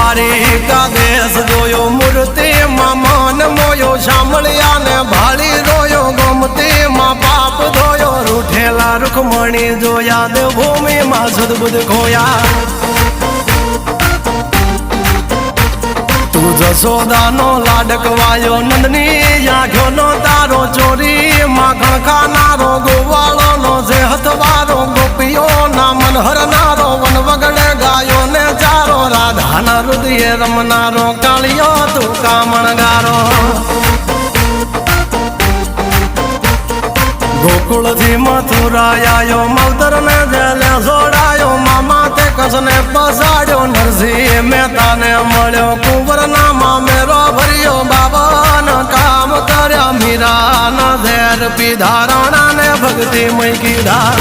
દ્વારિકા દેશ જોયો મૂર્તિ માં મન મોયો સાંભળ્યા ને ભાળી રોયો ગમતી માં પાપ ધોયો રૂઠેલા રૂખમણી જોયા દેવભૂમિ માં સદબુદ્ધ ખોયા તું જશોદાનો લાડકવાયો નંદની આંખો નો તારો ચોરી માખણ ખાનારો ગોવાળો નો જે હથવારો ગોપીઓ ના મન હરનારો વન વગડે ગાયો ને ચારો રાધાના હૃદય રમનારો કાળિયો તું કામણગારો ગોકુળ થી મથુરા આયો માવતર ને જેલે જોડાયો મામા તે કસને પસાડ્યો નરસિંહ મહેતા ને મળ્યો કુંવર ના મામેરો ભર્યો બાબા ના કામ કર્યા મીરા ના ઝેર પીધા રાણા ને ભક્તિ મય કીધા